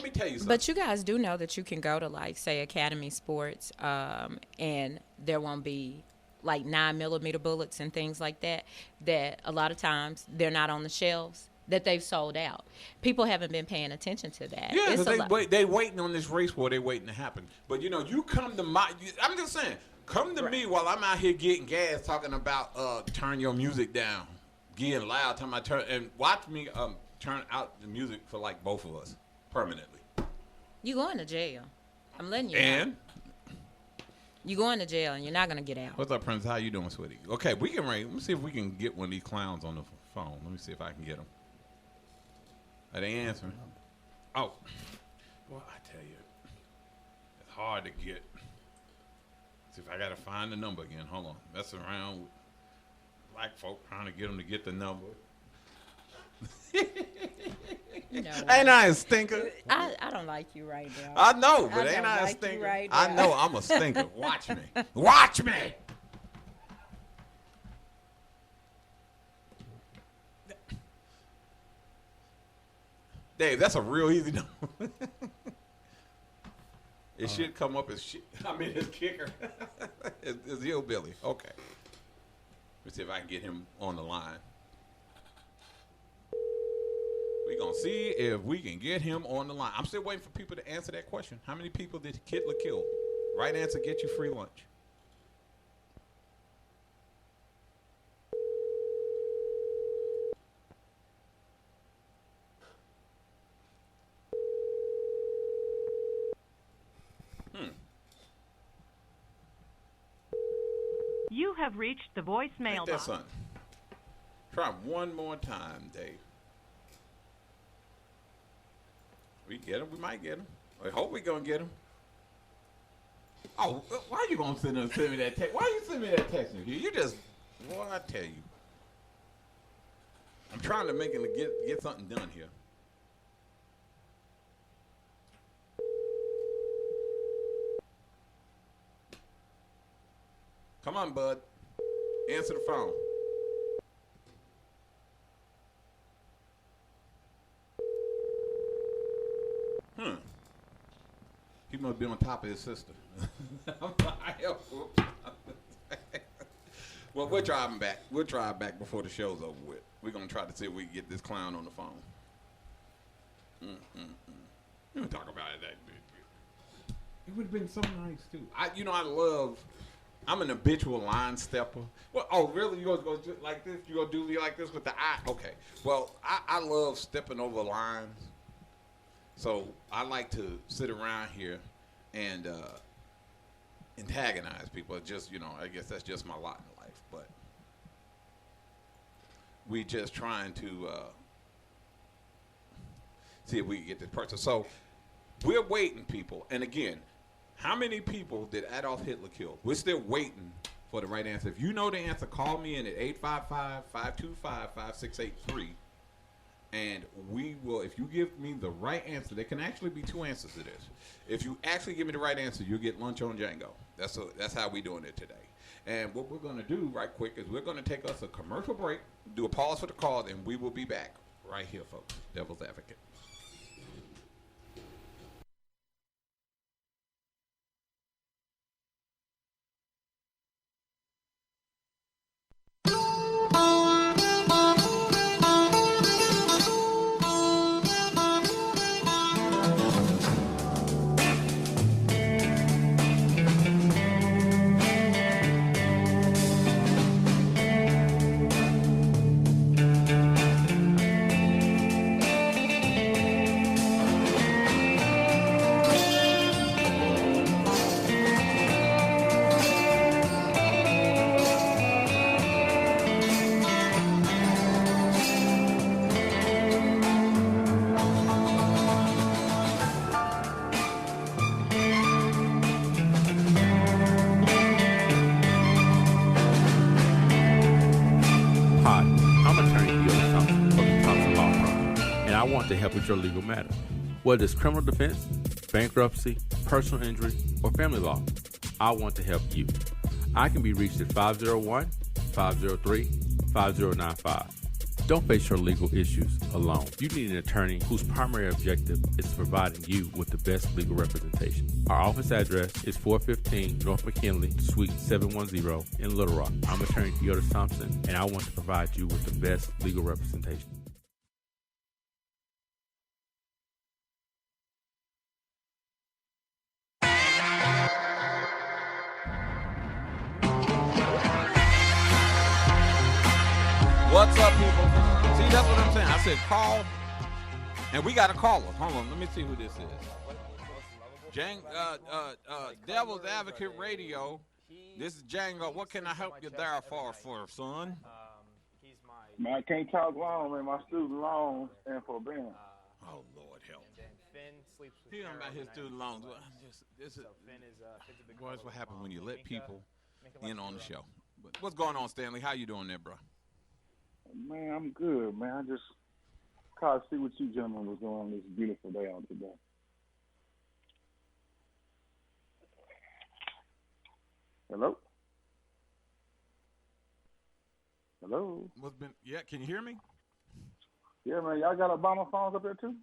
me tell you something. But you guys do know that you can go to, like, say, Academy Sports, and there won't be like 9mm bullets and things like that. That a lot of times they're not on the shelves. That they've sold out. People haven't been paying attention to that. Yeah, It's a because lot- they waiting on this race war. They waiting to happen. But you come to my. I'm just saying, come to me while I'm out here getting gas, talking about turn your music down, getting loud, talking about turn, and watch me turn out the music for like both of us permanently. You going to jail. I'm letting you And know. You going to jail and you're not going to get out. what's up, Prince? How you doing, sweetie? Okay, we can ring. Let me see if we can get one of these clowns on the phone. Let me see if I can get them. Are they answering? Oh, well, I tell you, it's hard to get. See if I gotta find the number again. Hold on, messing around with black folk trying to get them to get the number. You know, Ain't I a stinker? I don't like you right now. I know, but I ain't don't I a like you stinker? right I now. know I'm a stinker. Watch me. Watch me. Dave, that's a real easy number. It should come up as shit. I mean, it's kicker. It's hillbilly. Okay. Let's see if I can get him on the line. We're going to see if we can get him on the line. I'm still waiting for people to answer that question. How many people did Hitler kill? Right answer, get you free lunch. You have reached the voicemail Ain't that box. son? Try one more time, Dave. We get him. We might get him. I hope we gonna get him. Oh, why you gonna send me that text? Why you send me that text? You just, boy, I tell you. I'm trying to make him get something done here. Come on, bud. Answer the phone. He must be on top of his sister. Well, we're driving back. We'll drive back before the show's over with. We're going to try to see if we can get this clown on the phone. Let me talk about it. It would have been so nice, too. I'm an habitual line stepper. Well, oh, really? You gonna go like this? You gonna do me like this with the eye? Okay. Well, I love stepping over lines. So I like to sit around here and antagonize people. Just, I guess that's just my lot in life. But we just trying to see if we can get this person. So we're waiting, people. And again, how many people did Adolf Hitler kill? We're still waiting for the right answer. If you know the answer, call me in at 855-525-5683. And we will, if you give me the right answer, there can actually be two answers to this. If you actually give me the right answer, you'll get lunch on Django. That's how we're doing it today. And what we're going to do right quick is we're going to take us a commercial break, do a pause for the call, and we will be back right here, folks. Devil's Advocate. I want to help with your legal matter. Whether it's criminal defense, bankruptcy, personal injury, or family law, I want to help you. I can be reached at 501-503-5095. Don't face your legal issues alone. You need an attorney whose primary objective is providing you with the best legal representation. Our office address is 415 North McKinley, Suite 710 in Little Rock. I'm attorney Theodore Thompson, and I want to provide you with the best legal representation. What's up, people? See, that's what I'm saying. I said call, and we got a caller. Hold on, let me see who this is. Devil's Advocate Radio. This is Django. What can I help you there for, son? Man, I can't talk long, man. My student loans and forbearance. Oh, Lord help. He don't about his student loans. Boy, that's what happens when you let people in on the show. But what's going on, Stanley? How you doing there, bro? Man, I'm good, man. I just called to see what you gentlemen was doing on this beautiful day on today. Hello? Hello? What's been? Yeah, can you hear me? Yeah, man. Y'all got Obama phones up there, too?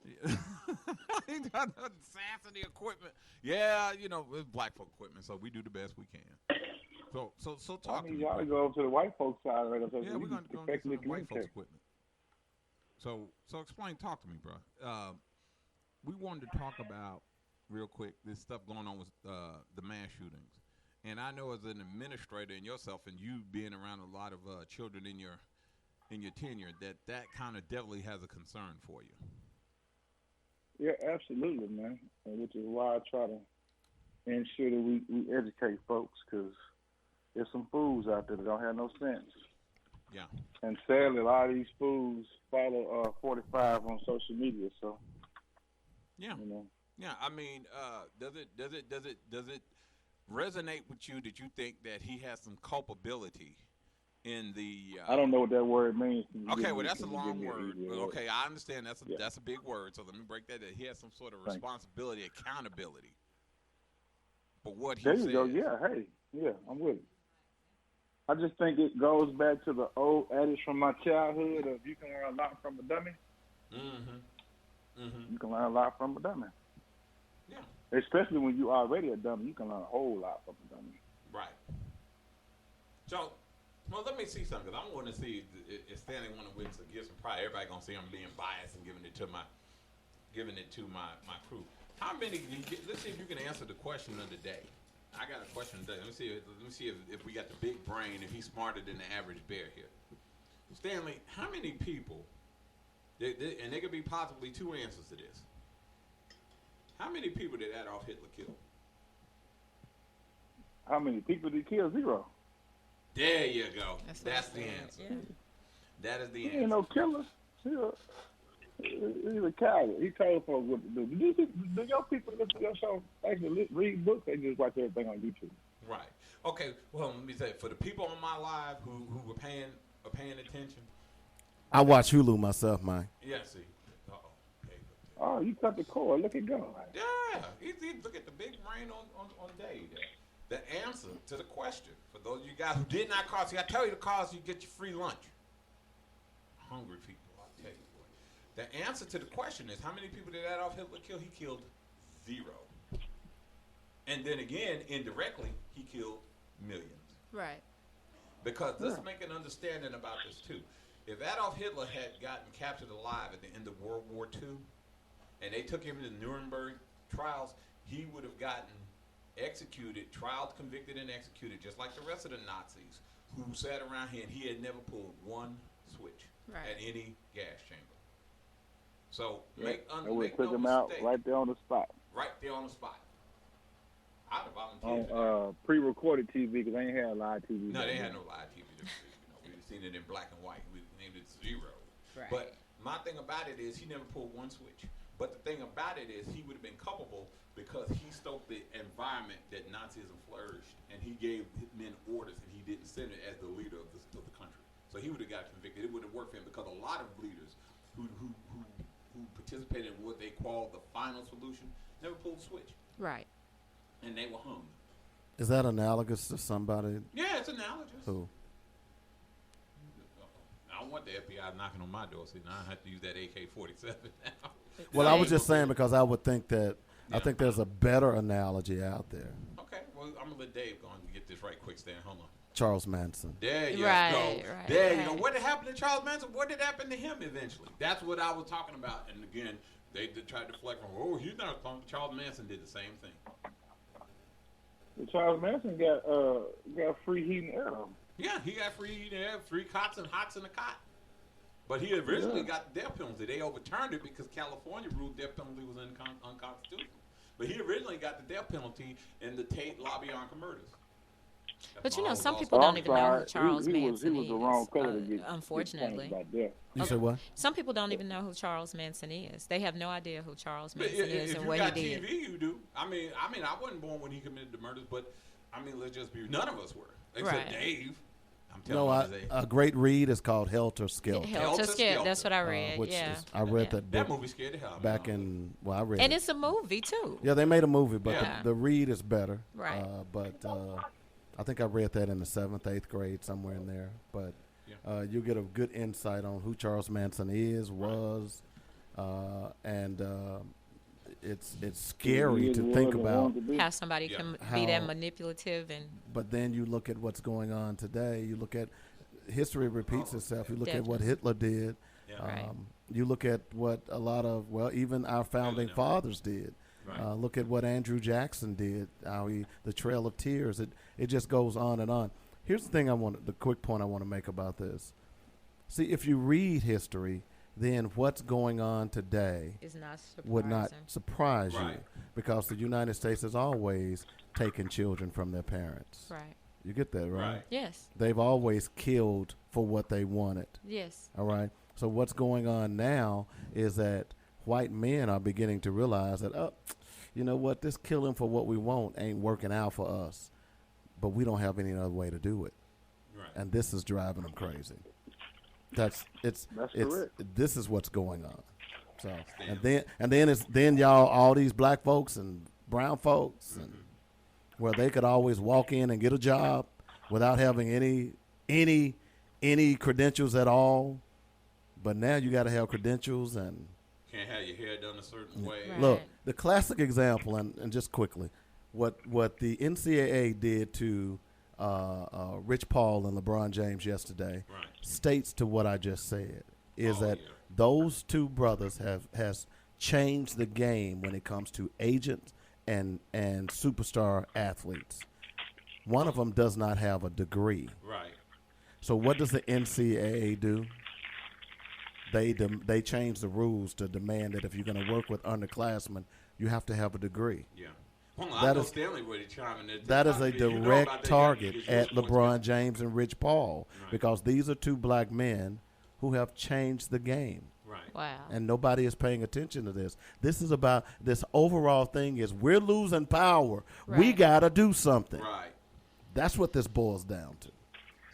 He got the Sassy equipment. Yeah, you know, it's black folk equipment, so we do the best we can. So talk to me. Y'all go over to the white folks side of it. Yeah, we're going to go to the white folks equipment. So explain, talk to me, bro. We wanted to talk about, real quick, this stuff going on with the mass shootings. And I know as an administrator and yourself and you being around a lot of children in your tenure, that kind of definitely has a concern for you. Yeah, absolutely, man. And which is why I try to ensure that we educate folks, because there's some fools out there that don't have no sense. Yeah. And sadly, a lot of these fools follow 45 on social media. So. Yeah. You know. Yeah. I mean, does it resonate with you that you think that he has some culpability in the? I don't know what that word means. Okay, well that's a long word. Okay, I understand that's a big word. So let me break that down. He has some sort of responsibility, accountability. But what he says. There you go. Yeah. Hey. Yeah, I'm with it. I just think it goes back to the old adage from my childhood of you can learn a lot from a dummy. Mm-hmm. Mm-hmm. You can learn a lot from a dummy. Yeah. Especially when you already a dummy, you can learn a whole lot from a dummy. Right. So, well, let me see something. I want to see if Stanley want to win to give some pride. Everybody gonna see I'm being biased and giving it to my crew. How many? Let's see if you can answer the question of the day. I got a question today. Let me see if we got the big brain, if he's smarter than the average bear here. Stanley, how many people, and there could be possibly two answers to this. How many people did Adolf Hitler kill? How many people did he kill? 0. There you go. That's the answer. Yeah. That is the answer. He ain't no killer. He's a coward. He told folks what to do. Do your people listen to your show actually read books? They just watch everything on YouTube. Right. Okay. Well, let me say, for the people on my live who were paying attention. I watch Hulu myself, man. Yeah. See. Oh, you cut the cord. Look at God. Yeah. Look at the big brain on Dave there. The answer to the question, for those of you guys who did not call, see, I tell you the cause, you get your free lunch. Hungry people. The answer to the question is, how many people did Adolf Hitler kill? He killed 0. And then again, indirectly, he killed millions. Right. Because let's make an understanding about this too. If Adolf Hitler had gotten captured alive at the end of World War II, and they took him to the Nuremberg trials, he would have gotten executed, tried, convicted, and executed, just like the rest of the Nazis who sat around here and he had never pulled one switch at any gas chamber. So make no him out right there on the spot. Right there on the spot. I'd have volunteered. On pre-recorded TV, because they ain't had live TV. No, they had no live TV. We'd seen it in black and white. We named it 0. Right. But my thing about it is he never pulled one switch. But the thing about it is he would have been culpable because he stoked the environment that Nazism flourished, and he gave men orders, and he didn't send it as the leader of the country. So he would have got convicted. It would have worked for him because a lot of leaders who participated in what they call the final solution never pulled the switch, Right. and they were hung. Is that analogous to somebody Yeah, it's analogous. who? I don't want the FBI knocking on my door. See, now I have to use that AK-47 now. Well, I was just saying because I would think that I Yeah. think there's a better analogy out there. Okay, well, I'm gonna let Dave go and get this right quick. Stan, hold on. Charles Manson. There you Right, go. right, There you go. right. What did happen to Charles Manson? What did happen to him eventually? That's what I was talking about. And again, they tried to deflect from, oh, he's not a punk. Charles Manson did the same thing. Charles Manson got free heat and air. Yeah, he got free there, 3 cots and hots in a cot. But he originally got the death penalty. They overturned it because California ruled death penalty was unconstitutional. But he originally got the death penalty in the Tate LaBianca murders. But you know, That's some my people Oh, don't I'm even know sorry. who Charles he Manson was is. the wrong color to get Unfortunately, about that. You said what? some people don't even know who Charles Manson is. They have no idea who Charles But Manson is if and you what got he did. TV, you do. I mean, I wasn't born when he committed the murders, but I mean, let's just be. None of us were, except Right. Dave. I'm No, telling you, a great read is called Helter Skelter. Helter Skelter. Skelter. That's what I read. which yeah. is, I read Yeah. that that book movie scared the hell out of me. back in. Well, I read And it. it's a movie too. Yeah, they made a movie, but Yeah. the read is better. Right. But I think I read that in the 7th, 8th grade, somewhere in there. But Yeah. you get a good insight on who Charles Manson is, was, and it's scary to think about. How somebody Yeah. can be that How- manipulative and But then you look at what's going on today. You look at history repeats itself. You look at what Definitely. Hitler did. Yeah. Right. You look at what a lot of, well, even our founding Really, no. fathers did. Right. Look at what Andrew Jackson did. How the Trail of Tears. It just goes on and on. Here's the thing the quick point I want to make about this. See, if you read history, then what's going on today is not surprising. would not surprise you, Right. because the United States has always taken children from their parents. Right. You get that, right? Right. Yes. They've always killed for what they wanted. Yes. All right. So what's going on now is that white men are beginning to realize that, oh, you know what, this killing for what we want ain't working out for us, but we don't have any other way to do it, Right. and this is driving them crazy. That's correct. This is what's going on. So and then y'all, all these black folks and brown folks, and where they could always walk in and get a job without having any credentials at all. But now you got to have credentials. And Can't have your hair done a certain way. Right. look, the classic example, and just quickly, what the NCAA did to Rich Paul and LeBron James yesterday Right. states to what I just said, is Oh, that yeah. those two brothers has changed the game when it comes to agents and superstar athletes. One of them does not have a degree. Right. So what does the NCAA do? They change the rules to demand that if you're going to work with underclassmen, you have to have a degree. Yeah. Well, That I know is- Stanley really chiming in. That is a You know about direct that, target get your at points LeBron back. James and Rich Paul, Right. because these are two black men who have changed the game. Right. Wow. And nobody is paying attention to this. This is about, this overall thing is, we're losing power. We Right. got to do something. Right. That's what this boils down to.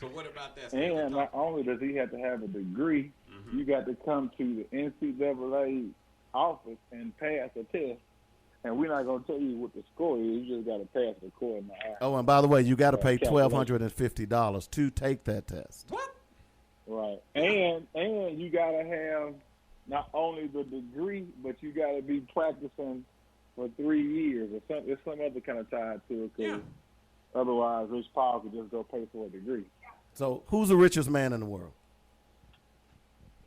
So what about that? Stanley? And not only does he have to have a degree, you got to come to the NCAA office and pass a test. And we're not going to tell you what the score is. You just got to pass the score in the eye. Oh, and by the way, you got to pay calculation. $1,250 to take that test. What? Right. And you got to have not only the degree, but you got to be practicing for 3 years or something. There's some other kind of tie to it. Yeah. Otherwise, Rich Paul could just go pay for a degree. So who's the richest man in the world?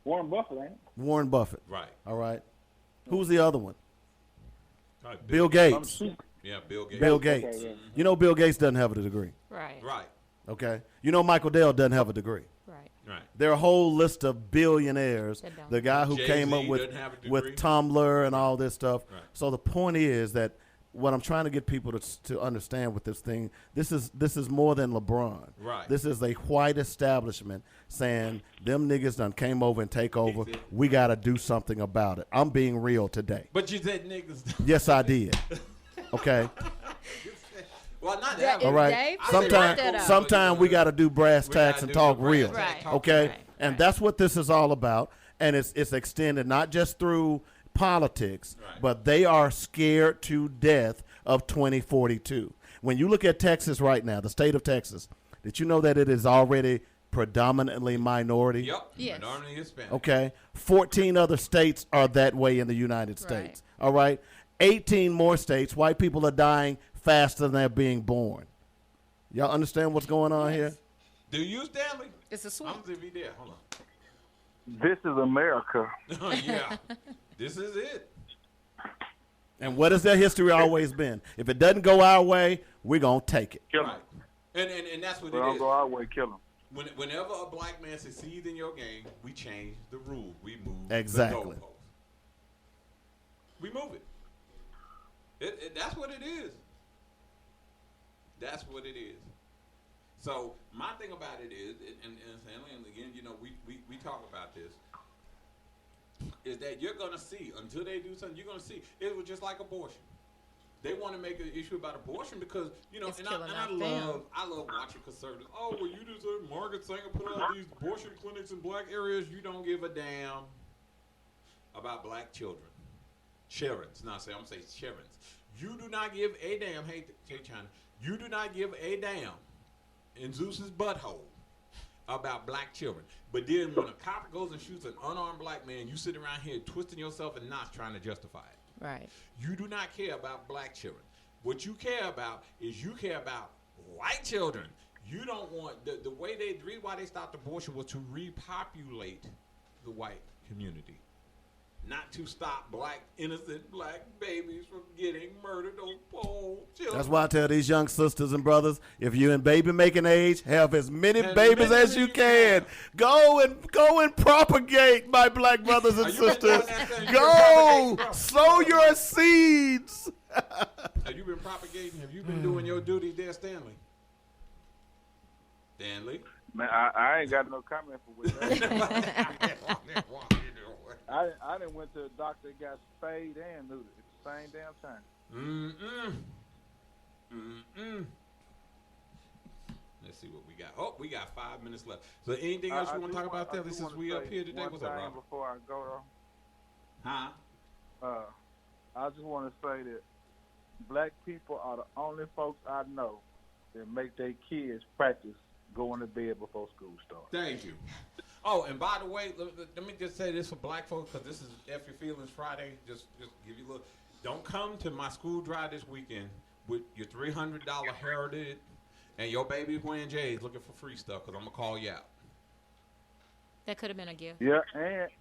Warren Buffett, ain't it? Warren Buffett. Right. All right. Who's the other one? All right, Bill I'm Gates. sure- Yeah, Bill Gates. Bill Okay, Gates. yeah. You know Bill Gates doesn't have a degree. Right. Right. Okay. You know Michael Dell doesn't have a degree. Right. Right. There are a whole list of billionaires. That don't. The guy who Jay-Z came up doesn't have a with degree. Tumblr and all this stuff. Right. So the point is that what I'm trying to get people to understand with this thing, this is more than LeBron. Right. This is a white establishment saying them niggas done came over and take over. Exactly. We got to do something about it. I'm being real today. But you said niggas. Yes, I did. Okay. Well, not That that. All is- right. Dave, Sometime, that up. sometime we got to do brass We gotta tacks and do talk the brass real. tacks Right. talk Okay. Right. And Right. that's what this is all about. And it's extended not just through politics, Right. but they are scared to death of 2042. When you look at Texas right now, the state of Texas, did you know that it is already predominantly minority? Yep. Yes. Minority Hispanic. Okay. 14 other states are that way in the United States. All right. 18 more states, white people are dying faster than they're being born. Y'all understand what's going on here? Do you, Stanley? It's a sweep. I'm gonna be there. Hold This is America. on. Yeah. This is it. And what has their history always been? If it doesn't go our way, we're going to take it. Kill Right. them. And that's what But it don't is. go our way, kill them. Whenever a black man succeeds in your game, we change the rules. We move Exactly. the goalposts. We move it. That's what it is. That's what it is. So my thing about it is, and again, you know, we talk about this, is that you're gonna see until they do something, you're gonna see it was just like abortion. They want to make an issue about abortion because, you know, It's and killing I our family. love watching conservatives. Oh, well, you deserve Margaret Sanger put out these abortion clinics in black areas. You don't give a damn about black children. Sharons, not say I'm saying Sharons. You do not give a damn. Hey, China. You do not give a damn in Zeus's butthole about black children. But then when a cop goes and shoots an unarmed black man, you sit around here twisting yourself in knots trying to justify it. Right. You do not care about black children. What you care about is you care about white children. You don't want the way the reason why they stopped abortion was to repopulate the white community, not to stop black innocent black babies from getting murdered. Those poor children. That's why I tell these young sisters and brothers, if you're in baby making age, have as many As babies many as as you you can. Go and propagate, my black brothers and Are you been doing sisters. that thing? You Go been propagating? sow your seeds. Have you been propagating? Have you been doing your duty there, Stanley? Stanley? Man, I ain't got no comment for what that. I done went to a doctor that got spayed and neutered at the same damn time. Let's see what we got. Oh, we got 5 minutes left. So anything else you want to talk about, Stanley, since we up here today? What's up, Robert? Before I go, Huh? I just want to say that black people are the only folks I know that make their kids practice going to bed before school starts. Thank you. Oh, and by the way, let me just say this for black folks, because this is F Your Feelings Friday. Just give you a little. Don't come to my school drive this weekend with your $300 Heritage and your baby wearing J's looking for free stuff, because I'm going to call you out. That could have been a gift. Yeah,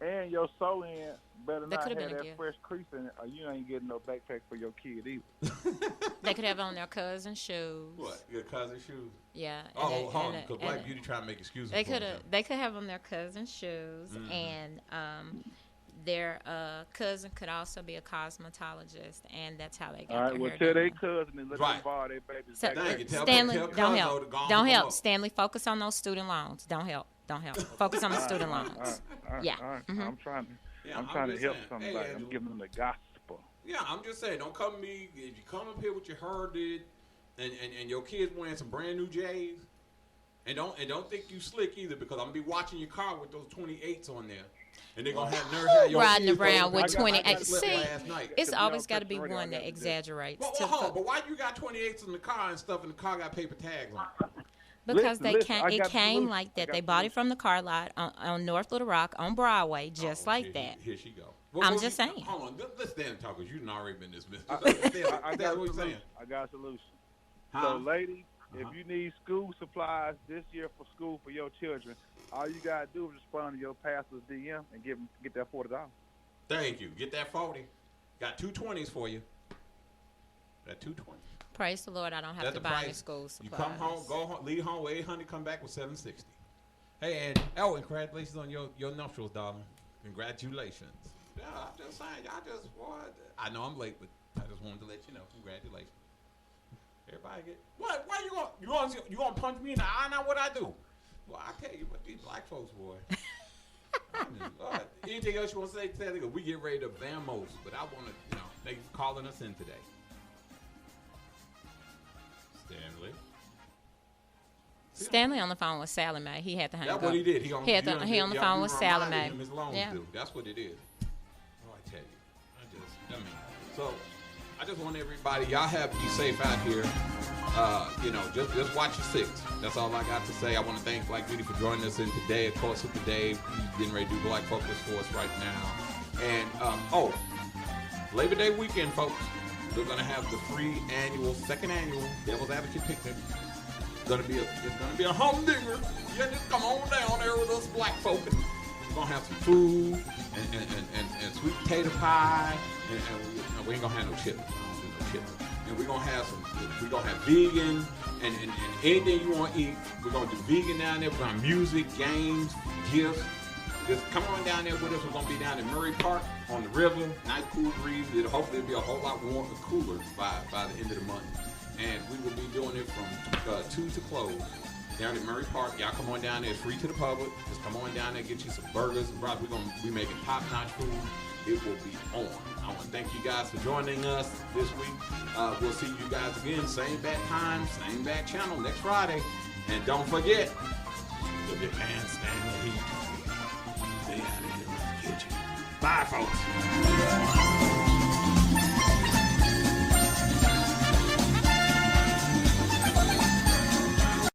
and your sew-in better That not could've have been a that gift. fresh crease in it, or you ain't getting no backpack for your kid either. They could have on their cousin's shoes. What? Your cousin's shoes? Yeah. and Oh, they- hold on, and- because and- Black Beauty trying to make excuses They for could them. have. They could have on their cousin's shoes, Mhm. and their cousin could also be a cosmetologist, and that's how they got All right, their well, hair tell their done. cousin and let Right. them borrow their baby's So, backpack. Thank you. Tell Stanley, Cuzzo don't to go help. and Don't hook 'em help. up. Stanley, focus on those student loans. Don't help. Don't help. Focus on the student loans. All right, Yeah. all right. Mhm. I'm trying to. Yeah, I'm trying to just help saying. somebody. Hey, I'm Angela. giving them the gospel. Yeah, I'm just saying, don't come to me if you come up here with your Heritage and your kids wearing some brand new J's, and don't think you slick either, because I'm gonna be watching your car with those 28s on there, and they're gonna have nerves at your Riding kids around like, with I got 28. slipped See, last night. it's Cause always y'all got to put be the radio one that out there. exaggerates. Well, to hold on, the- but why you got 28s in the car and stuff, and the car got paper tags on it? Because Listen, I it got came solution. like I that. got They bought it solution. from the car lot on North Little Rock on Broadway, just Oh, like here- that. Here she go. I'm just saying. Hold on, let's stand and talk, because you've already been dismissed. I Stand, got stand, a what you saying? solution. I got a solution. Huh? So, ladies, Uh-huh. if you need school supplies this year for school for your children, all you gotta do is respond to your pastor's DM and get that $40. Thank you. Get that 40. Got 220s for you. That 220. Praise the Lord, I don't have That's to the buy any price. school You supplies. come home, go home, leave home with 800, come back with 760. Hey, and and congratulations on your nuptials, darling. Congratulations. Yeah, I'm just saying, y'all just wanted. I know I'm late, but I just wanted to let you know. Congratulations. Everybody get what? Why you gonna punch me in the eye? Now what I do? Well, I tell you what, these black folks, boy. Anything else you want to say? Tell me, we get ready to vamos, but I want to, they calling us in today. Stanley. Stanley on the phone with Sally Mae. He had to hang That's up. what he did. He on the phone with Sally Mae. His loans Yeah. due. That's what it is. Oh, I tell you. So I just want everybody, y'all be safe out here. Just watch your six. That's all I got to say. I want to thank Black Beauty for joining us in today. Of course, Super Dave, he's getting ready to do Black Focus for us right now. And, Labor Day weekend, folks. We're going to have the free second annual Devil's Advocate Picnic. It's gonna be a humdinger. Yeah, just come on down there with us black folk. And we're gonna have some food and sweet potato pie. And we ain't gonna have no chitlins. I don't do no chitlins. And we're gonna have vegan and anything you want to eat. We're gonna do vegan down there. We're gonna have music, games, gifts. Just come on down there with us. We're gonna be down in Murray Park on the river. Nice cool breeze. Hopefully it'll be a whole lot warmer, cooler by the end of the month. And we will be doing it from 2 to close down at Murray Park. Y'all come on down there. It's free to the public. Just come on down there, get you some burgers and fries. We're going to be making top-notch food. It will be on. I want to thank you guys for joining us this week. We'll see you guys again. Same bat time, same bat channel next Friday. And don't forget, if you can't stand the heat, stay out of here in the kitchen. Bye, folks.